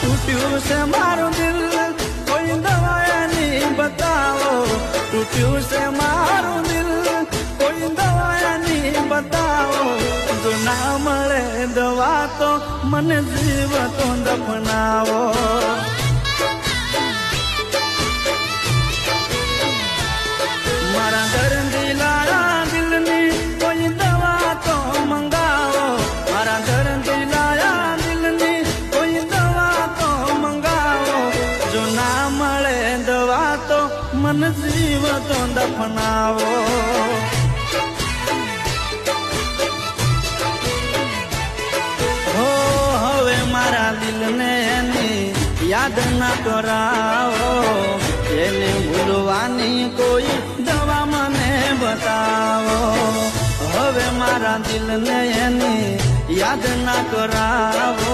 તૂટ્યું છે મારું દિલ કોઈ દવાયાની બતાવો તૂટ્યું છે મારું દિલ કોઈ દવાયાની બતાવો જો ના મળે દવા તો મને જીવતો દફનાવો મારા દર્દીલા દિલની કોઈ દવા તો મંગાવો મારા દર્દીલા દિલની કોઈ દવા તો મંગાવો જો ના મળે દવા તો મને જીવતો દફનાવો હો હવે મારા દિલને એની યાદ ના કરાવો એને ભૂલવાની કોઈ દવા મને બતાવો હવે મારા દિલને એની યાદ ના કરાવો